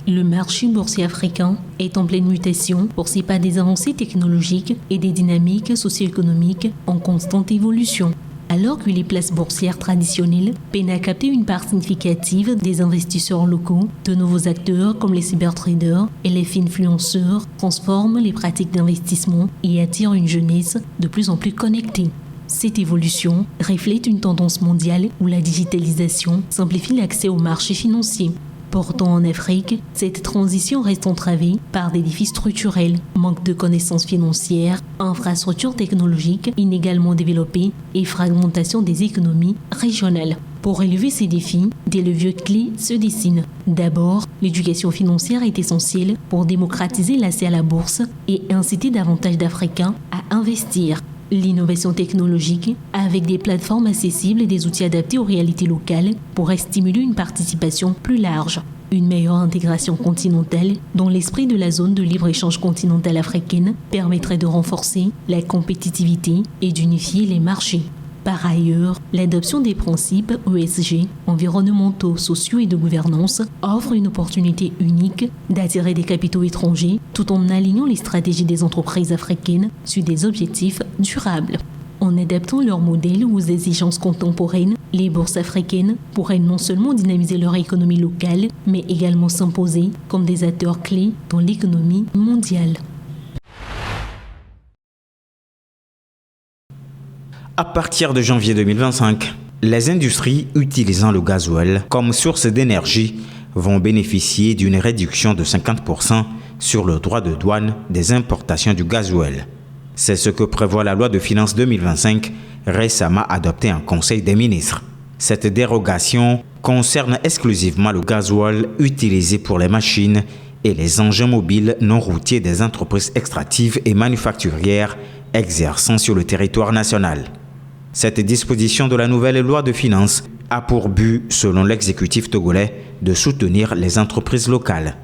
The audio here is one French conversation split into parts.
Le marché boursier africain est en pleine mutation, poussé par des avancées technologiques et des dynamiques socio-économiques en constante évolution. Alors que les places boursières traditionnelles peinent à capter une part significative des investisseurs locaux, de nouveaux acteurs comme les cybertraders et les influenceurs transforment les pratiques d'investissement et attirent une jeunesse de plus en plus connectée. Cette évolution reflète une tendance mondiale où la digitalisation simplifie l'accès au marché financier. Pourtant, en Afrique, cette transition reste entravée par des défis structurels, manque de connaissances financières, infrastructures technologiques inégalement développées et fragmentation des économies régionales. Pour relever ces défis, des leviers clés se dessinent. D'abord, l'éducation financière est essentielle pour démocratiser l'accès à la bourse et inciter davantage d'Africains à investir. L'innovation technologique, avec des plateformes accessibles et des outils adaptés aux réalités locales, pourrait stimuler une participation plus large. Une meilleure intégration continentale dans l'esprit de la zone de libre-échange continentale africaine permettrait de renforcer la compétitivité et d'unifier les marchés. Par ailleurs, l'adoption des principes ESG, environnementaux, sociaux et de gouvernance, offre une opportunité unique d'attirer des capitaux étrangers tout en alignant les stratégies des entreprises africaines sur des objectifs durables. En adaptant leur modèle aux exigences contemporaines, les bourses africaines pourraient non seulement dynamiser leur économie locale, mais également s'imposer comme des acteurs clés dans l'économie mondiale. À partir de janvier 2025, les industries utilisant le gasoil comme source d'énergie vont bénéficier d'une réduction de 50% sur le droit de douane des importations du gasoil. C'est ce que prévoit la loi de finances 2025 récemment adoptée en Conseil des ministres. Cette dérogation concerne exclusivement le gasoil utilisé pour les machines et les engins mobiles non routiers des entreprises extractives et manufacturières exerçant sur le territoire national. Cette disposition de la nouvelle loi de finances a pour but, selon l'exécutif togolais, de soutenir les entreprises locales.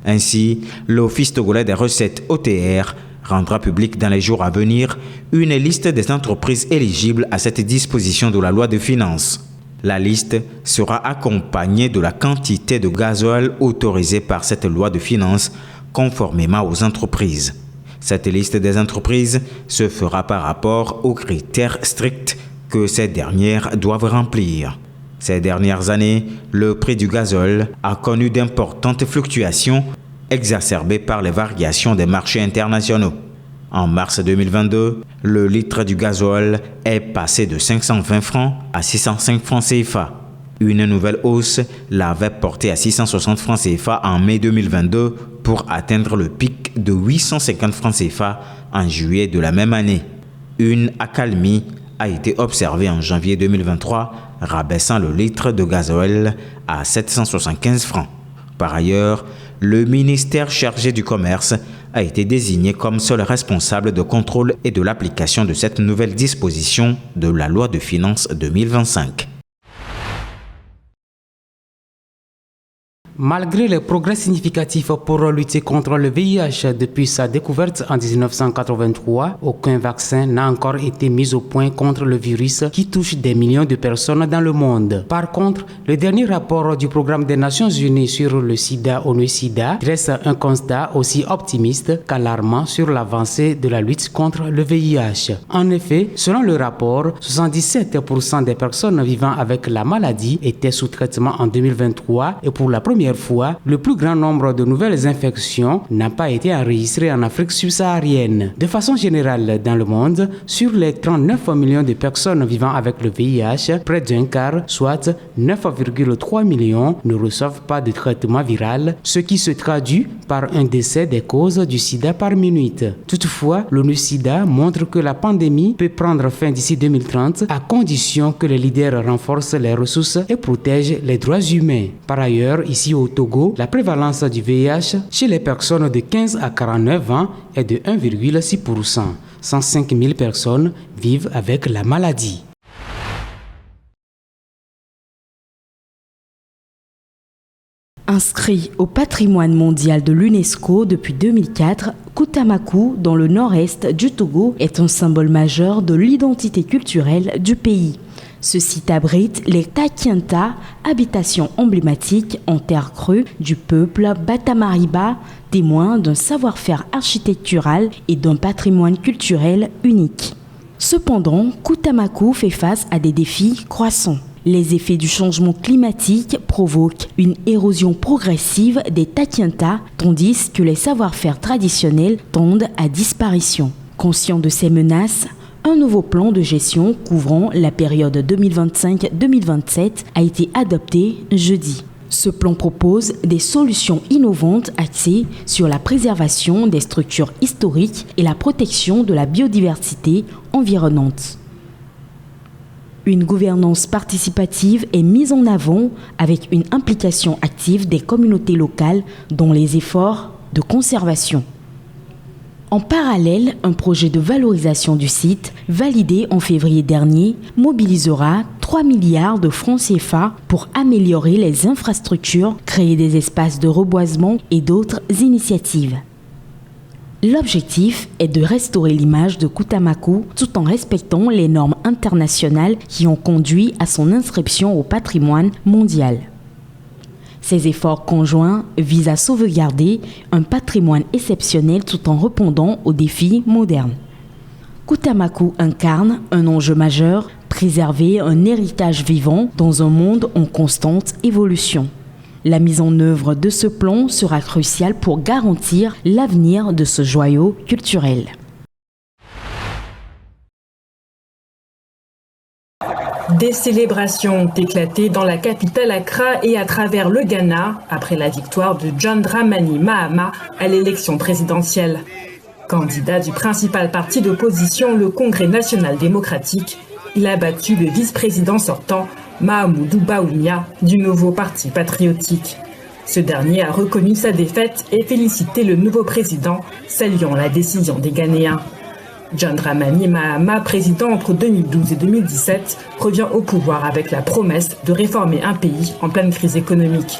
Ainsi, l'Office togolais des recettes OTR rendra public dans les jours à venir une liste des entreprises éligibles à cette disposition de la loi de finances. La liste sera accompagnée de la quantité de gasoil autorisée par cette loi de finances conformément aux entreprises. Cette liste des entreprises se fera par rapport aux critères stricts que ces dernières doivent remplir. Ces dernières années, le prix du gazole a connu d'importantes fluctuations exacerbées par les variations des marchés internationaux. En mars 2022, le litre du gazole est passé de 520 francs à 605 francs CFA. Une nouvelle hausse l'avait porté à 660 francs CFA en mai 2022 pour atteindre le pic de 850 francs CFA en juillet de la même année. Une accalmie a été observée en janvier 2023, rabaissant le litre de gasoil à 775 francs. Par ailleurs, le ministère chargé du commerce a été désigné comme seul responsable de contrôle et de l'application de cette nouvelle disposition de la loi de finances 2025. Malgré les progrès significatifs pour lutter contre le VIH depuis sa découverte en 1983, aucun vaccin n'a encore été mis au point contre le virus qui touche des millions de personnes dans le monde. Par contre, le dernier rapport du Programme des Nations Unies sur le sida ONU-SIDA dresse un constat aussi optimiste qu'alarmant sur l'avancée de la lutte contre le VIH. En effet, selon le rapport, 77% des personnes vivant avec la maladie étaient sous traitement en 2023 et pour la première fois, le plus grand nombre de nouvelles infections n'a pas été enregistré en Afrique subsaharienne. De façon générale, dans le monde, sur les 39 millions de personnes vivant avec le VIH, près d'un quart, soit 9,3 millions, ne reçoivent pas de traitement viral, ce qui se traduit par un décès des causes du sida par minute. Toutefois, l'ONU-SIDA montre que la pandémie peut prendre fin d'ici 2030 à condition que les leaders renforcent les ressources et protègent les droits humains. Par ailleurs, ici au Togo, la prévalence du VIH chez les personnes de 15 à 49 ans est de 1,6%. 105 000 personnes vivent avec la maladie. Inscrit au patrimoine mondial de l'UNESCO depuis 2004, Koutamakou, dans le nord-est du Togo, est un symbole majeur de l'identité culturelle du pays. Ce site abrite les Takienta, habitations emblématiques en terre crue du peuple Batamariba, témoins d'un savoir-faire architectural et d'un patrimoine culturel unique. Cependant, Kutamaku fait face à des défis croissants. Les effets du changement climatique provoquent une érosion progressive des Takienta, tandis que les savoir-faire traditionnels tendent à disparition. Conscient de ces menaces, un nouveau plan de gestion couvrant la période 2025-2027 a été adopté jeudi. Ce plan propose des solutions innovantes axées sur la préservation des structures historiques et la protection de la biodiversité environnante. Une gouvernance participative est mise en avant avec une implication active des communautés locales dans les efforts de conservation. En parallèle, un projet de valorisation du site, validé en février dernier, mobilisera 3 milliards de francs CFA pour améliorer les infrastructures, créer des espaces de reboisement et d'autres initiatives. L'objectif est de restaurer l'image de Kutamaku tout en respectant les normes internationales qui ont conduit à son inscription au patrimoine mondial. Ces efforts conjoints visent à sauvegarder un patrimoine exceptionnel tout en répondant aux défis modernes. Kutamaku incarne un enjeu majeur, préserver un héritage vivant dans un monde en constante évolution. La mise en œuvre de ce plan sera cruciale pour garantir l'avenir de ce joyau culturel. Des célébrations ont éclaté dans la capitale Accra et à travers le Ghana après la victoire de John Dramani Mahama à l'élection présidentielle. Candidat du principal parti d'opposition, le Congrès national démocratique, il a battu le vice-président sortant Mahamoudou Bawumia du nouveau parti patriotique. Ce dernier a reconnu sa défaite et félicité le nouveau président, saluant la décision des Ghanéens. John Dramani Mahama, président entre 2012 et 2017, revient au pouvoir avec la promesse de réformer un pays en pleine crise économique.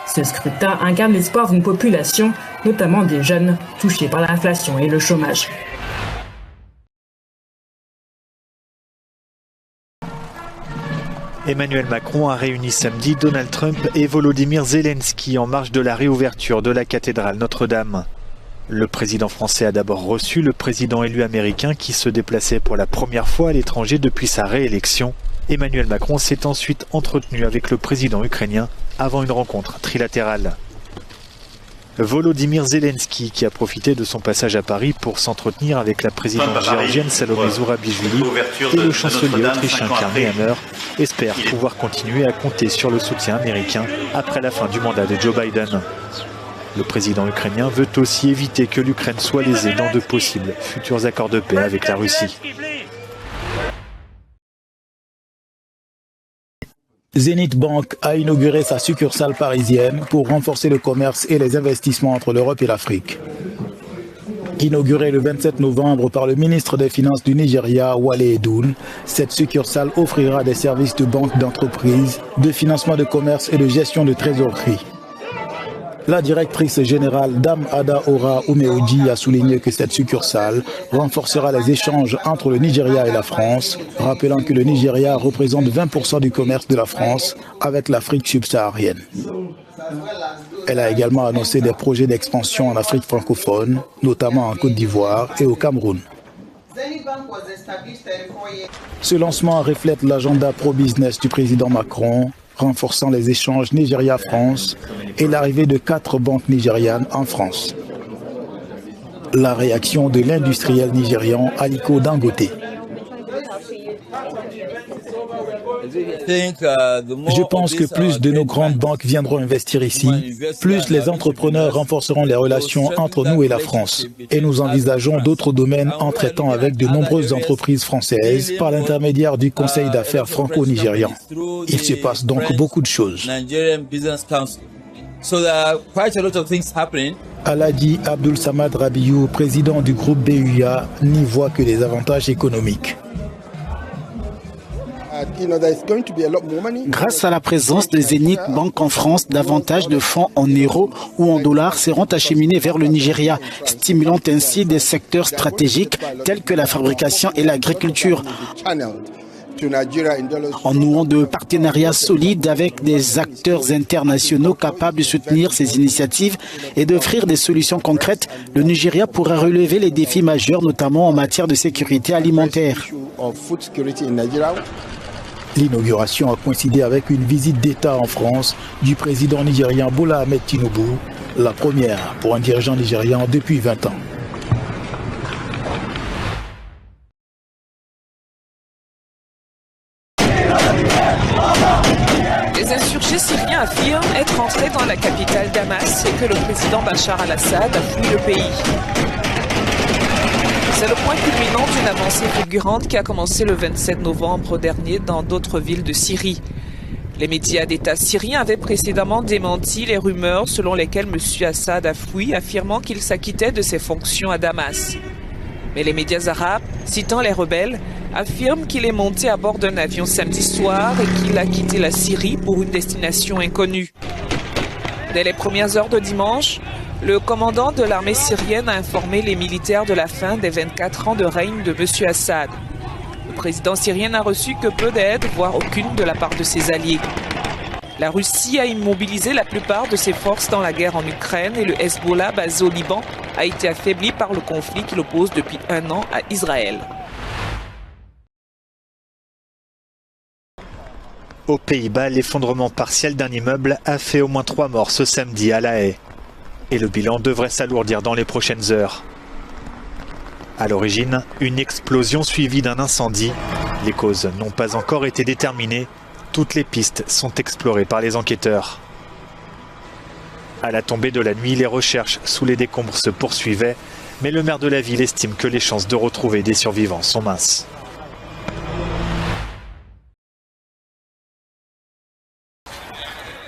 Ce scrutin incarne l'espoir d'une population, notamment des jeunes, touchés par l'inflation et le chômage. Emmanuel Macron a réuni samedi Donald Trump et Volodymyr Zelensky en marge de la réouverture de la cathédrale Notre-Dame. Le président français a d'abord reçu le président élu américain qui se déplaçait pour la première fois à l'étranger depuis sa réélection. Emmanuel Macron s'est ensuite entretenu avec le président ukrainien avant une rencontre trilatérale. Volodymyr Zelensky, qui a profité de son passage à Paris pour s'entretenir avec la présidente géorgienne Salomé Zourabichvili et le chancelier autrichien Karl Nehammer, espère pouvoir continuer à compter sur le soutien américain après la fin du mandat de Joe Biden. Le président ukrainien veut aussi éviter que l'Ukraine soit lésée dans de possibles futurs accords de paix avec la Russie. Zenith Bank a inauguré sa succursale parisienne pour renforcer le commerce et les investissements entre l'Europe et l'Afrique. Inaugurée le 27 novembre par le ministre des Finances du Nigeria, Wale Edun, cette succursale offrira des services de banque d'entreprise, de financement de commerce et de gestion de trésorerie. La directrice générale Dame Ada Ora Umeoji a souligné que cette succursale renforcera les échanges entre le Nigeria et la France, rappelant que le Nigeria représente 20% du commerce de la France avec l'Afrique subsaharienne. Elle a également annoncé des projets d'expansion en Afrique francophone, notamment en Côte d'Ivoire et au Cameroun. Ce lancement reflète l'agenda pro-business du président Macron, renforçant les échanges Nigeria-France et l'arrivée de 4 banques nigérianes en France. La réaction de l'industriel nigérian Aliko Dangote. Je pense que plus de nos grandes banques viendront investir ici, plus les entrepreneurs renforceront les relations entre nous et la France. Et nous envisageons d'autres domaines en traitant avec de nombreuses entreprises françaises par l'intermédiaire du Conseil d'affaires franco-nigérian. Il se passe donc beaucoup de choses. Alhaji Abdul Samad Rabiou, président du groupe BUA, n'y voit que des avantages économiques. Grâce à la présence de Zenith Bank en France, davantage de fonds en euros ou en dollars seront acheminés vers le Nigeria, stimulant ainsi des secteurs stratégiques tels que la fabrication et l'agriculture. En nouant de partenariats solides avec des acteurs internationaux capables de soutenir ces initiatives et d'offrir des solutions concrètes, le Nigeria pourra relever les défis majeurs, notamment en matière de sécurité alimentaire. L'inauguration a coïncidé avec une visite d'État en France du président nigérien Bola Ahmed Tinubu, la première pour un dirigeant nigérian depuis 20 ans. Les insurgés syriens affirment être entrés dans la capitale Damas et que le président Bachar al-Assad a fui le pays. C'est le point culminant d'une avancée fulgurante qui a commencé le 27 novembre dernier dans d'autres villes de Syrie. Les médias d'État syriens avaient précédemment démenti les rumeurs selon lesquelles M. Assad a fui, affirmant qu'il s'acquittait de ses fonctions à Damas. Mais les médias arabes, citant les rebelles, affirment qu'il est monté à bord d'un avion samedi soir et qu'il a quitté la Syrie pour une destination inconnue. Dès les premières heures de dimanche, le commandant de l'armée syrienne a informé les militaires de la fin des 24 ans de règne de M. Assad. Le président syrien n'a reçu que peu d'aide, voire aucune de la part de ses alliés. La Russie a immobilisé la plupart de ses forces dans la guerre en Ukraine et le Hezbollah basé au Liban a été affaibli par le conflit qui l'oppose depuis 1 an à Israël. Aux Pays-Bas, l'effondrement partiel d'un immeuble a fait au moins 3 morts ce samedi à La Haye. Et le bilan devrait s'alourdir dans les prochaines heures. À l'origine, une explosion suivie d'un incendie. Les causes n'ont pas encore été déterminées. Toutes les pistes sont explorées par les enquêteurs. À la tombée de la nuit, les recherches sous les décombres se poursuivaient, mais le maire de la ville estime que les chances de retrouver des survivants sont minces.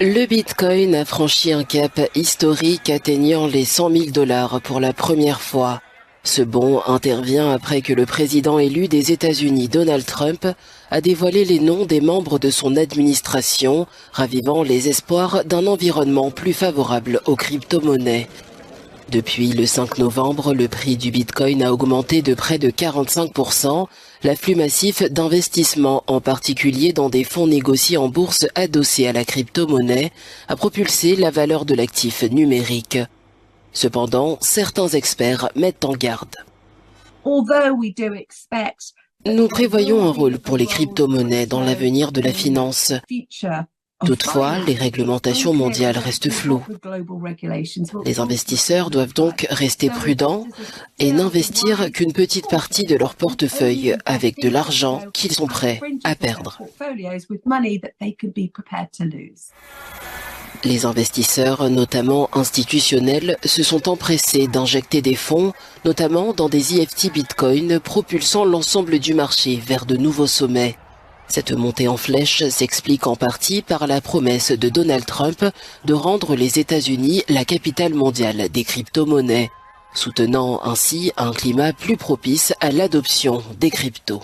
Le Bitcoin a franchi un cap historique atteignant les 100 000 $ pour la première fois. Ce bond intervient après que le président élu des États-Unis, Donald Trump, a dévoilé les noms des membres de son administration, ravivant les espoirs d'un environnement plus favorable aux crypto-monnaies. Depuis le 5 novembre, le prix du Bitcoin a augmenté de près de 45%. L'afflux massif d'investissements, en particulier dans des fonds négociés en bourse adossés à la crypto-monnaie, a propulsé la valeur de l'actif numérique. Cependant, certains experts mettent en garde. Nous prévoyons un rôle pour les crypto-monnaies dans l'avenir de la finance. Toutefois, les réglementations mondiales restent floues. Les investisseurs doivent donc rester prudents et n'investir qu'une petite partie de leur portefeuille avec de l'argent qu'ils sont prêts à perdre. Les investisseurs, notamment institutionnels, se sont empressés d'injecter des fonds, notamment dans des ETFs Bitcoin, propulsant l'ensemble du marché vers de nouveaux sommets. Cette montée en flèche s'explique en partie par la promesse de Donald Trump de rendre les États-Unis la capitale mondiale des crypto-monnaies, soutenant ainsi un climat plus propice à l'adoption des cryptos.